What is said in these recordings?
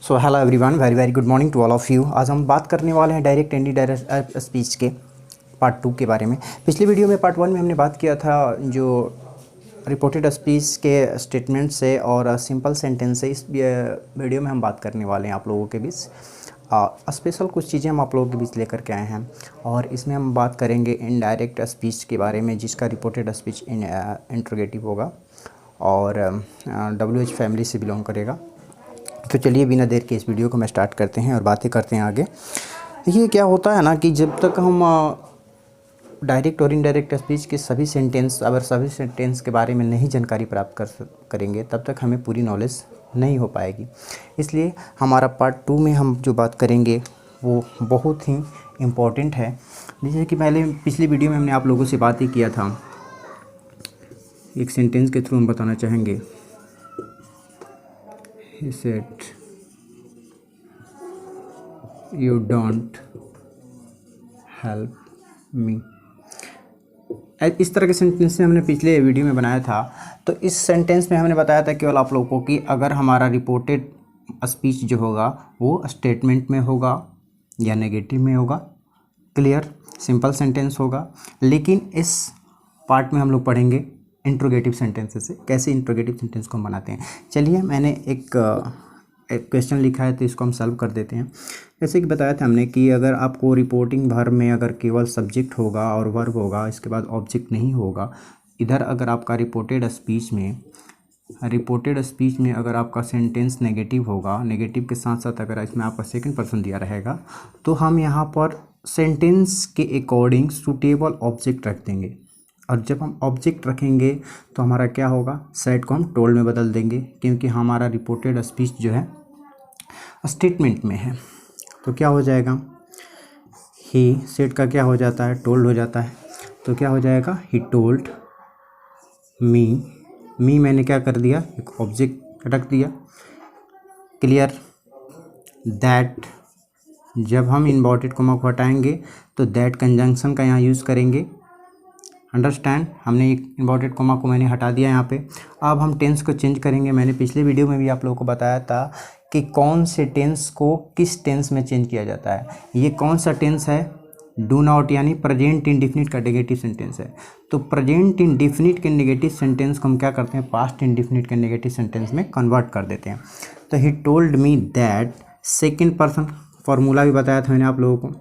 So hello everyone, very very good morning to all of you. आज हम बात करने वाले हैं डायरेक्ट एंड इनडायरेक्ट स्पीच के पार्ट 2 के बारे में। पिछली वीडियो में पार्ट 1 में हमने बात किया था जो रिपोर्टेड स्पीच के स्टेटमेंट से और सिंपल सेंटेंस से। इस वीडियो में हम बात करने वाले हैं आप लोगों के बीच स्पेशल कुछ चीज़ें हम आप लोगों के बीच लेकर के आए हैं, और इसमें हम बात करेंगे इनडायरेक्ट स्पीच के बारे में, जिसका रिपोर्टेड स्पीच इंट्रोगेटिव होगा और WH फैमिली से बिलोंग करेगा। तो चलिए बिना देर के इस वीडियो को मैं स्टार्ट करते हैं और बातें करते हैं आगे। देखिए क्या होता है ना कि जब तक हम डायरेक्ट और इनडायरेक्ट स्पीच के सभी सेंटेंस के बारे में नहीं जानकारी प्राप्त करेंगे तब तक हमें पूरी नॉलेज नहीं हो पाएगी। इसलिए हमारा पार्ट 2 में हम जो बात करेंगे वो बहुत ही इम्पोर्टेंट है। जैसे कि पहले पिछली वीडियो में हमने आप लोगों से बात ही किया था, एक सेंटेंस के थ्रू हम बताना चाहेंगे। He said, "You don't help me." इस तरह के सेंटेंस से हमने पिछले वीडियो में बनाया था। तो इस सेंटेंस में हमने बताया था केवल आप लोगों को कि अगर हमारा रिपोर्टेड स्पीच जो होगा वो स्टेटमेंट में होगा या नेगेटिव में होगा, क्लियर सिंपल सेंटेंस होगा। लेकिन इस पार्ट में हम लोग पढ़ेंगे इंट्रोगेटिव सेंटेंसेस से, कैसे इंट्रोगेटिव सेंटेंस को हम बनाते हैं। चलिए मैंने एक क्वेश्चन लिखा है तो इसको हम सॉल्व कर देते हैं। जैसे कि बताया था हमने कि अगर आपको रिपोर्टिंग वर्ब में अगर केवल सब्जेक्ट होगा और वर्ब होगा, इसके बाद ऑब्जेक्ट नहीं होगा, इधर अगर आपका रिपोर्टेड स्पीच में अगर आपका सेंटेंस नेगेटिव होगा, नेगेटिव के साथ साथ अगर इसमें आपका सेकंड पर्सन दिया रहेगा, तो हम यहाँ पर सेंटेंस के अकॉर्डिंग सूटेबल ऑब्जेक्ट रख देंगे। और जब हम ऑब्जेक्ट रखेंगे तो हमारा क्या होगा, सेड को हम टोल्ड में बदल देंगे, क्योंकि हमारा रिपोर्टेड स्पीच जो है स्टेटमेंट में है। तो क्या हो जाएगा, ही सेड का क्या हो जाता है, टोल्ड हो जाता है। तो क्या हो जाएगा, ही टोल्ड मी मैंने क्या कर दिया, एक ऑब्जेक्ट रख दिया, क्लियर। दैट, जब हम इन्वर्टेड कॉमा को हटाएंगे तो दैट कंजंक्शन का यहाँ यूज़ करेंगे, अंडरस्टैंड। हमने एक इन्वर्टेड कॉमा को मैंने हटा दिया यहाँ पे। अब हम टेंस को चेंज करेंगे। मैंने पिछले वीडियो में भी आप लोगों को बताया था कि कौन से टेंस को किस टेंस में चेंज किया जाता है। ये कौन सा टेंस है, डू नॉट, यानी प्रेजेंट इंडेफिनिट का नेगेटिव सेंटेंस है। तो प्रेजेंट इंडेफिनिट के नेगेटिव सेंटेंस को हम क्या करते हैं, पास्ट इंडेफिनिट के नेगेटिव सेंटेंस में कन्वर्ट कर देते हैं। तो he told me that, second person formula भी बताया था मैंने आप लोगों को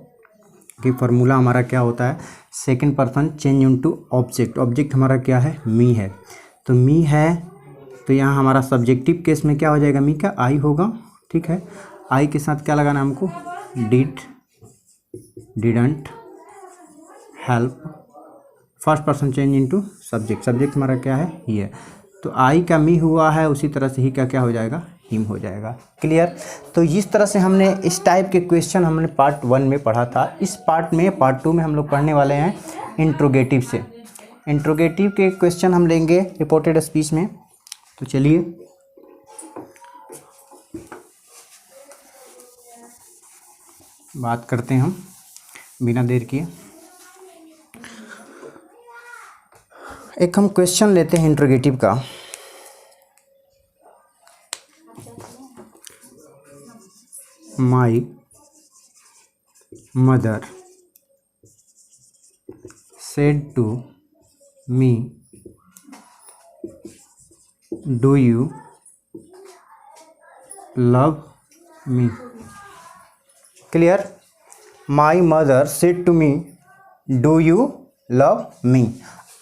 कि फार्मूला हमारा क्या होता है, second person change into object. Object हमारा क्या है, मी है। तो मी है तो यहाँ हमारा सब्जेक्टिव केस में क्या हो जाएगा, मी का आई होगा, ठीक है। आई के साथ क्या लगाना हमको, did, didn't, help. First person change into subject, subject हमारा क्या है, ही है। तो आई का मी हुआ है, उसी तरह से ही का क्या हो जाएगा, हिम हो जाएगा, क्लियर। तो इस तरह से हमने इस टाइप के क्वेश्चन हमने पार्ट 1 में पढ़ा था। इस पार्ट 2 में हम लोग पढ़ने वाले हैं इंट्रोगेटिव से। इंट्रोगेटिव के क्वेश्चन हम लेंगे रिपोर्टेड स्पीच में। तो चलिए बात करते हैं हम बिना देर किए। एक हम क्वेश्चन लेते हैं इंट्रोगेटिव का। My mother said to me, "Do you love me?" Clear? My mother said to me, "Do you love me?"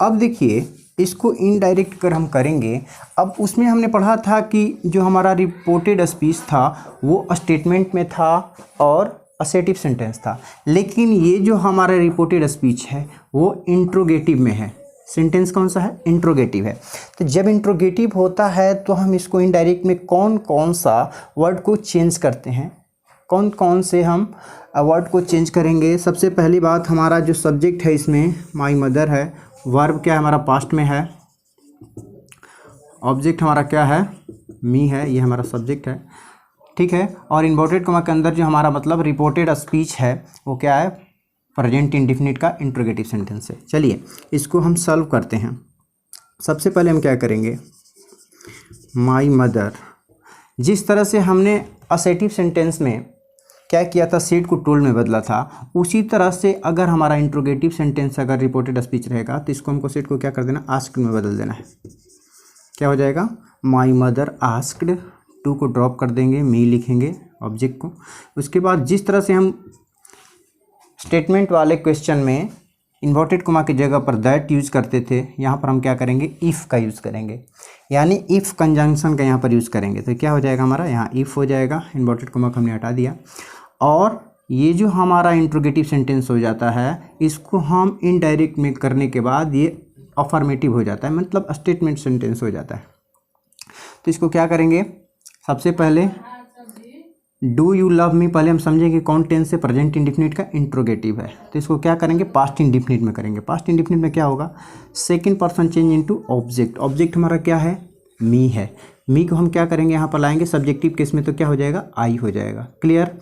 अब देखिए इसको इनडायरेक्ट कर हम करेंगे। अब उसमें हमने पढ़ा था कि जो हमारा रिपोर्टेड स्पीच था वो स्टेटमेंट में था और असेटिव सेंटेंस था, लेकिन ये जो हमारा रिपोर्टेड स्पीच है वो इंट्रोगेटिव में है। सेंटेंस कौन सा है, इंट्रोगेटिव है। तो जब इंट्रोगेटिव होता है तो हम इसको इनडायरेक्ट में कौन कौन सा वर्ड को चेंज करते हैं, कौन कौन से हम वर्ड को चेंज करेंगे। सबसे पहली बात, हमारा जो सब्जेक्ट है इसमें माई मदर है, वर्ब क्या है हमारा पास्ट में है, ऑब्जेक्ट हमारा क्या है, मी है, ये हमारा सब्जेक्ट है, ठीक है। और इन्वर्टेड कॉमा के अंदर जो हमारा मतलब रिपोर्टेड स्पीच है वो क्या है, प्रेजेंट इंडेफिनिट का इंट्रोगेटिव सेंटेंस है। चलिए इसको हम सॉल्व करते हैं। सबसे पहले हम क्या करेंगे, माई मदर, जिस तरह से हमने असेटिव सेंटेंस में क्या किया था, सेड को टोल्ड में बदला था, उसी तरह से अगर हमारा इंट्रोगेटिव सेंटेंस अगर रिपोर्टेड स्पीच रहेगा तो इसको हमको सेड को क्या कर देना, आस्क्ड में बदल देना है। क्या हो जाएगा, माई मदर आस्क्ड, टू को ड्रॉप कर देंगे, मी लिखेंगे ऑब्जेक्ट को। उसके बाद जिस तरह से हम स्टेटमेंट वाले क्वेश्चन में इन्वर्टेड कोमा की जगह पर दैट यूज़ करते थे, यहाँ पर हम क्या करेंगे, इफ़ का यूज़ करेंगे, यानी इफ़ कंजंक्शन का यहाँ पर यूज़ करेंगे। तो क्या हो जाएगा हमारा, यहाँ इफ़ हो जाएगा, इन्वर्टेड कोमा को हमने हटा दिया। और ये जो हमारा इंट्रोगेटिव सेंटेंस हो जाता है, इसको हम इनडायरेक्ट में करने के बाद ये अफर्मेटिव हो जाता है, मतलब स्टेटमेंट सेंटेंस हो जाता है। तो इसको क्या करेंगे, सबसे पहले डू यू लव मी, पहले हम समझेंगे कौन टेंस से, प्रेजेंट इंडिफिनिट का इंट्रोगेटिव है। तो इसको क्या करेंगे, पास्ट इंडिफिनिट में करेंगे। पास्ट इंडिफिनिट में क्या होगा, second person change into object. Object हमारा क्या है, मी है। मी को हम क्या करेंगे, यहाँ पर लाएंगे सब्जेक्टिव केस में, तो क्या हो जाएगा, आई हो जाएगा। क्लियर।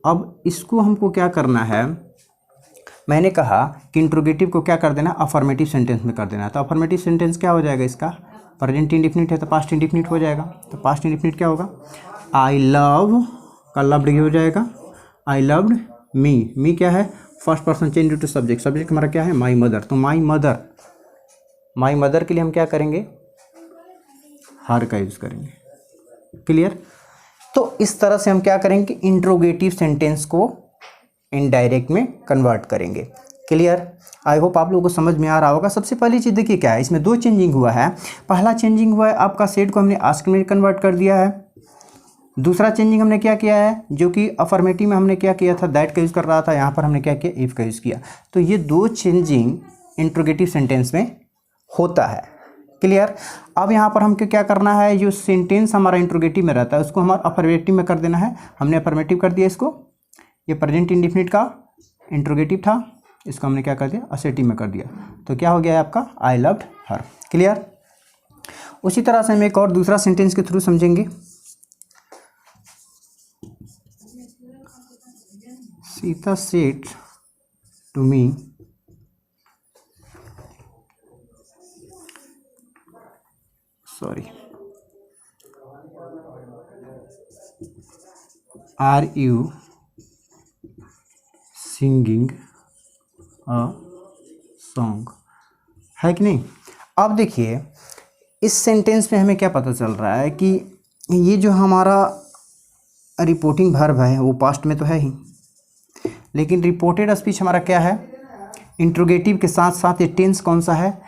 अब इसको हमको क्या करना है, मैंने कहा कि इंट्रोगेटिव को क्या कर देना, अफर्मेटिव सेंटेंस में कर देना। तो अफर्मेटिव सेंटेंस क्या हो जाएगा, इसका प्रेजेंट इंडिफिनिट है तो पास्ट इंडिफिनिट हो जाएगा। तो पास्ट इंडिफिनिट क्या होगा, आई लव का लव्ड हो जाएगा, आई लव्ड मी। मी क्या है, first person change to subject. Subject हमारा क्या है, माई मदर। तो माई मदर, माई मदर के लिए हम क्या करेंगे, हर का यूज़ करेंगे। क्लियर। तो इस तरह से हम क्या करेंगे, इंट्रोगेटिव सेंटेंस को इनडायरेक्ट में कन्वर्ट करेंगे। क्लियर। आई होप आप लोगों को समझ में आ रहा होगा। सबसे पहली चीज़ देखिए क्या है, इसमें दो चेंजिंग हुआ है। पहला चेंजिंग हुआ है, आपका सेड को हमने आस्क में कन्वर्ट कर दिया है। दूसरा चेंजिंग हमने क्या किया है, जो कि अफर्मेटिव में हमने क्या किया था, दैट का यूज़ कर रहा था, यहाँ पर हमने क्या किया, इफ़ का यूज़ किया। तो ये दो चेंजिंग इंट्रोगेटिव सेंटेंस में होता है। क्लियर। अब यहाँ पर हमको क्या करना है, जो सेंटेंस हमारा इंट्रोगेटिव में रहता है उसको हमारा अफर्मेटिव में कर देना है। हमने अफर्मेटिव कर दिया इसको, ये प्रेजेंट इंडिफिनिट का इंट्रोगेटिव था, इसको हमने क्या कर दिया, असेटिव में कर दिया। तो क्या हो गया है आपका, आई लव्ड हर। क्लियर। उसी तरह से हम एक और दूसरा सेंटेंस के थ्रू समझेंगे। Sita said to me, sorry, are you singing a song, है कि नहीं। अब देखिए इस सेंटेंस में हमें क्या पता चल रहा है कि ये जो हमारा रिपोर्टिंग वर्ब है वो पास्ट में तो है ही, लेकिन रिपोर्टेड स्पीच हमारा क्या है, इंट्रोगेटिव के साथ साथ ये टेंस कौन सा है,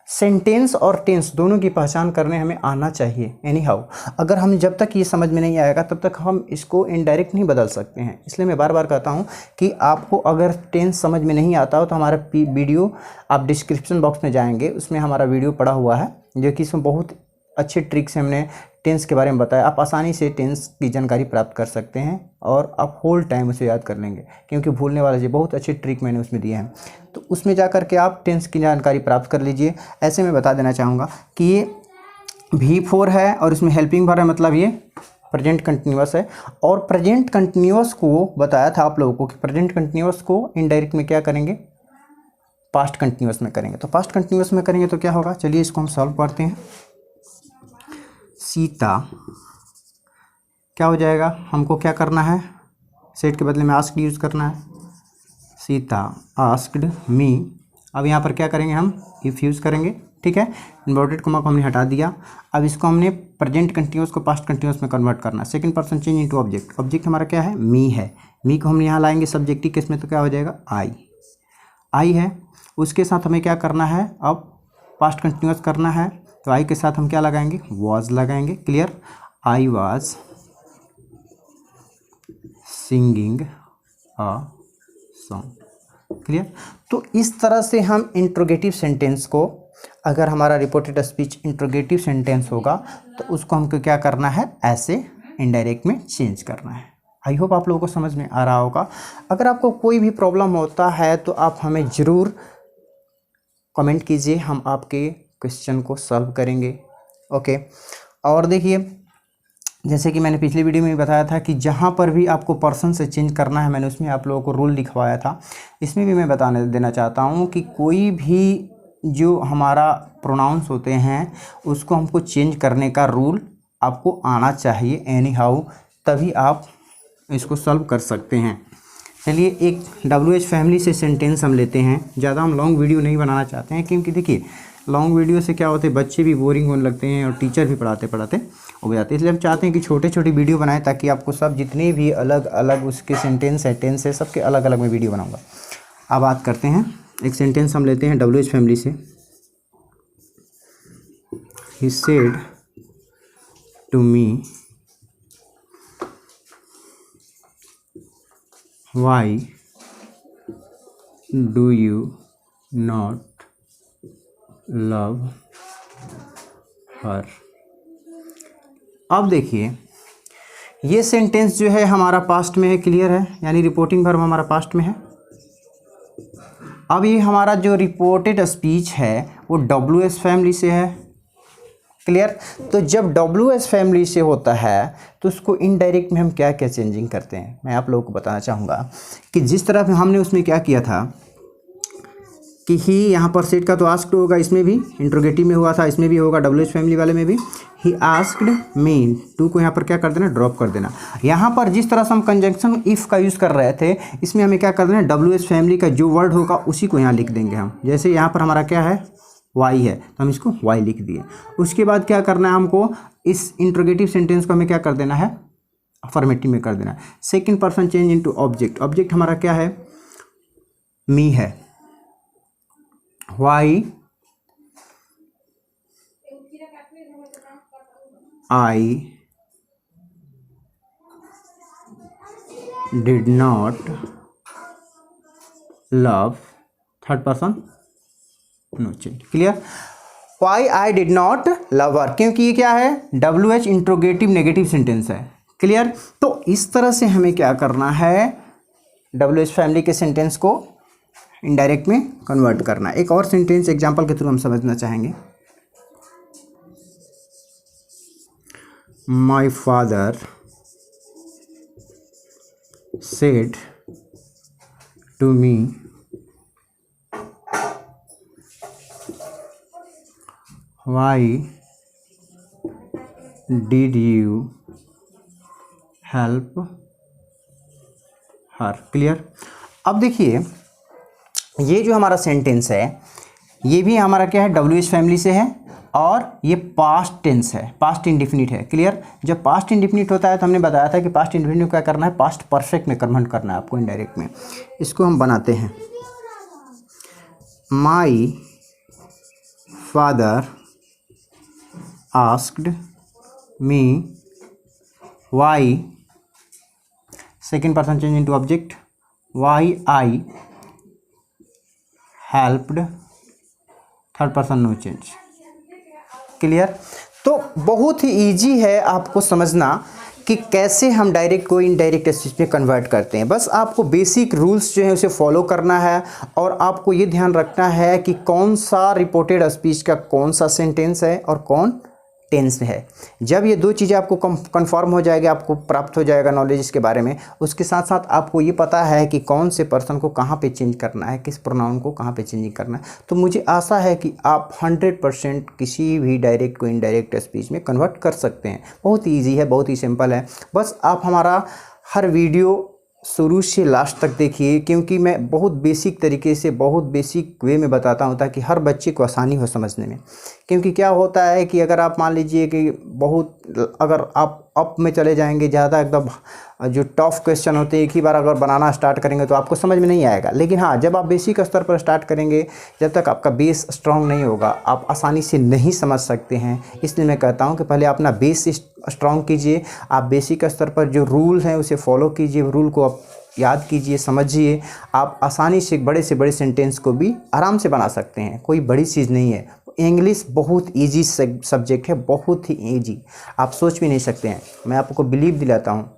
सेंटेंस और टेंस दोनों की पहचान करने हमें आना चाहिए। एनी हाउ, अगर हम जब तक ये समझ में नहीं आएगा तब तक हम इसको इनडायरेक्ट नहीं बदल सकते हैं। इसलिए मैं बार बार कहता हूँ कि आपको अगर टेंस समझ में नहीं आता हो तो हमारा वीडियो आप डिस्क्रिप्शन बॉक्स में जाएंगे, उसमें हमारा वीडियो पड़ा हुआ है, जो कि इसमें बहुत अच्छे ट्रिक से हमने टेंस के बारे में बताया। आप आसानी से टेंस की जानकारी प्राप्त कर सकते हैं और आप होल टाइम उसे याद कर लेंगे, क्योंकि भूलने वाला जी बहुत अच्छे ट्रिक मैंने उसमें दिए हैं। तो उसमें जा कर के आप टेंस की जानकारी प्राप्त कर लीजिए। ऐसे में बता देना चाहूँगा कि ये V4 है और इसमें हेल्पिंग वर्ब है, मतलब ये प्रेजेंट कंटिन्यूअस है। और प्रेजेंट कंटिन्यूअस को बताया था आप लोगों को कि प्रेजेंट कंटिन्यूअस को इनडायरेक्ट में क्या करेंगे, पास्ट कंटिन्यूअस में करेंगे। तो पास्ट कंटिन्यूअस में करेंगे तो क्या होगा, चलिए इसको हम सॉल्व करते हैं। सीता क्या हो जाएगा, हमको क्या करना है, सेट के बदले में आस्क्ड यूज़ करना है। सीता आस्क्ड मी, अब यहाँ पर क्या करेंगे, हम इफ़ यूज़ करेंगे। ठीक है, इन्वर्टेड कोमा को हमने हटा दिया। अब इसको हमने प्रेजेंट कंटिन्यूअस को पास्ट कंटिन्यूअस में कन्वर्ट करना है। Second person change into object. Object हमारा क्या है, मी है। मी को हम यहाँ लाएंगे सब्जेक्टिव केस में, तो क्या हो जाएगा, आई। आई है, उसके साथ हमें क्या करना है, अब पास्ट कंटिन्यूअस करना है, तो आई के साथ हम क्या लगाएंगे, वॉज लगाएंगे। Clear. I was singing a song. Clear. तो इस तरह से हम इंट्रोगेटिव सेंटेंस को, अगर हमारा रिपोर्टेड स्पीच इंट्रोगेटिव सेंटेंस होगा तो उसको हमको क्या करना है, ऐसे इनडायरेक्ट में चेंज करना है। आई होप आप लोगों को समझ में आ रहा होगा। अगर आपको कोई भी प्रॉब्लम होता है तो आप हमें ज़रूर कमेंट कीजिए, हम आपके क्वेश्चन को सॉल्व करेंगे। ओके। और देखिए जैसे कि मैंने पिछली वीडियो में भी बताया था कि जहाँ पर भी आपको पर्सन से चेंज करना है, मैंने उसमें आप लोगों को रूल लिखवाया था। इसमें भी मैं बताने देना चाहता हूँ कि कोई भी जो हमारा प्रोनाउंस होते हैं उसको हमको चेंज करने का रूल आपको आना चाहिए एनी हाउ, तभी आप इसको सॉल्व कर सकते हैं। चलिए एक WH फैमिली से सेंटेंस हम लेते हैं। ज़्यादा हम लॉन्ग वीडियो नहीं बनाना चाहते हैं, क्योंकि देखिए लॉन्ग वीडियो से क्या होता है, बच्चे भी बोरिंग होने लगते हैं और टीचर भी पढ़ाते पढ़ाते हो जाते हैं। इसलिए हम चाहते हैं कि छोटे छोटे वीडियो बनाएं, ताकि आपको सब जितने भी अलग अलग उसके सेंटेंस है, टेंस है, सबके अलग अलग मैं वीडियो बनाऊँगा। अब बात करते हैं, एक सेंटेंस हम लेते हैं WH फैमिली से। He said to me, why do you not love her? अब देखिए ये सेंटेंस जो है हमारा पास्ट में है, क्लियर है, यानी रिपोर्टिंग वर्ब हमारा पास्ट में है। अब ये हमारा जो रिपोर्टेड स्पीच है वो WH फैमिली से है, क्लियर। तो जब WH फैमिली से होता है तो उसको इनडायरेक्ट में हम क्या क्या चेंजिंग करते हैं, मैं आप लोगों को बताना चाहूँगा कि जिस तरह हमने उसमें क्या किया था कि ही यहाँ पर सेट का तो आस्क्ड होगा, इसमें भी इंट्रोगेटिव में हुआ था, इसमें भी होगा WH फैमिली वाले में भी। ही आस्क्ड मी, टू को यहाँ पर क्या कर देना, ड्रॉप कर देना। यहाँ पर जिस तरह से हम कंजंक्शन इफ़ का यूज़ कर रहे थे, इसमें हमें क्या कर देना, WH फैमिली का जो वर्ड होगा उसी को यहाँ लिख देंगे हम। जैसे यहाँ पर हमारा क्या है, वाई है, तो हम इसको वाई लिख दिए। उसके बाद क्या करना है हमको, इस इंट्रोगेटिव सेंटेंस को हमें क्या कर देना है, अफर्मेटिव में कर देना है। Second person change into object, object हमारा क्या है, मी है। Why I did not love, third person no change, clear. Why I did not love her, क्योंकि ये क्या है, WH इंट्रोगेटिव नेगेटिव सेंटेंस है, क्लियर। तो इस तरह से हमें क्या करना है, WH फैमिली के सेंटेंस को इनडायरेक्ट में कन्वर्ट करना। एक और सेंटेंस एग्जांपल के थ्रू हम समझना चाहेंगे। My father said to me, why did you help her, clear. अब देखिए ये जो हमारा सेंटेंस है ये भी हमारा क्या है, WH फैमिली से है, और ये पास्ट टेंस है, पास्ट इंडिफिनिट है, क्लियर। जब पास्ट इंडिफिनिट होता है तो हमने बताया था कि पास्ट इंडिफिनिट को क्या करना है, पास्ट परफेक्ट में कन्वर्ट करना है आपको इनडायरेक्ट में। इसको हम बनाते हैं, my father asked me why, second person change into object, why I helped, third person no change, clear. तो बहुत ही इजी है आपको समझना कि कैसे हम डायरेक्ट को इनडायरेक्ट स्पीच में कन्वर्ट करते हैं। बस आपको बेसिक रूल्स जो है उसे फॉलो करना है, और आपको ये ध्यान रखना है कि कौन सा रिपोर्टेड स्पीच का कौन सा सेंटेंस है और कौन टेंस है। जब ये दो चीज़ें आपको कंफर्म हो जाएगी, आपको प्राप्त हो जाएगा नॉलेज इसके बारे में, उसके साथ साथ आपको ये पता है कि कौन से पर्सन को कहाँ पे चेंज करना है, किस प्रोनाउन को कहाँ पे चेंज करना है, तो मुझे आशा है कि आप 100% किसी भी डायरेक्ट को इनडायरेक्ट स्पीच में कन्वर्ट कर सकते हैं। बहुत ही ईजी है, बहुत ही सिंपल है। बस आप हमारा हर वीडियो शुरू से लास्ट तक देखिए, क्योंकि मैं बहुत बेसिक तरीके से, बहुत बेसिक वे में बताता हूँ ताकि हर बच्चे को आसानी हो समझने में। क्योंकि क्या होता है कि अगर आप मान लीजिए कि अगर आप अप में चले जाएंगे, ज़्यादा एकदम जो टफ क्वेश्चन होते हैं एक ही बार अगर बनाना स्टार्ट करेंगे तो आपको समझ में नहीं आएगा। लेकिन हाँ, जब आप बेसिक स्तर पर स्टार्ट करेंगे, जब तक आपका बेस स्ट्रॉन्ग नहीं होगा आप आसानी से नहीं समझ सकते हैं। इसलिए मैं कहता हूँ कि पहले अपना बेस स्ट्रॉन्ग कीजिए, आप बेसिक स्तर पर जो रूल हैं उसे फॉलो कीजिए, रूल को आप याद कीजिए, समझिए। आप आसानी से बड़े सेंटेंस को भी आराम से बना सकते हैं, कोई बड़ी चीज़ नहीं है। इंग्लिश बहुत इजी सब्जेक्ट है, बहुत ही इजी, आप सोच भी नहीं सकते हैं। मैं आपको बिलीव दिलाता हूँ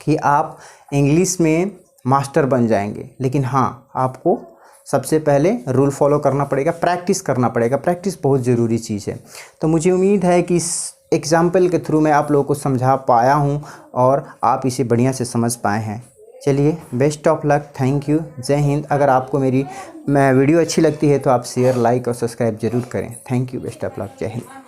कि आप इंग्लिश में मास्टर बन जाएंगे। लेकिन हाँ, आपको सबसे पहले रूल फॉलो करना पड़ेगा, प्रैक्टिस करना पड़ेगा। प्रैक्टिस बहुत ज़रूरी चीज़ है। तो मुझे उम्मीद है कि इस एग्ज़ाम्पल के थ्रू मैं आप लोगों को समझा पाया हूँ और आप इसे बढ़िया से समझ पाए हैं। चलिए, best of luck, thank you, जय हिंद। अगर आपको मेरी वीडियो अच्छी लगती है तो आप शेयर, लाइक और सब्सक्राइब ज़रूर करें। Thank you, best of luck, जय हिंद।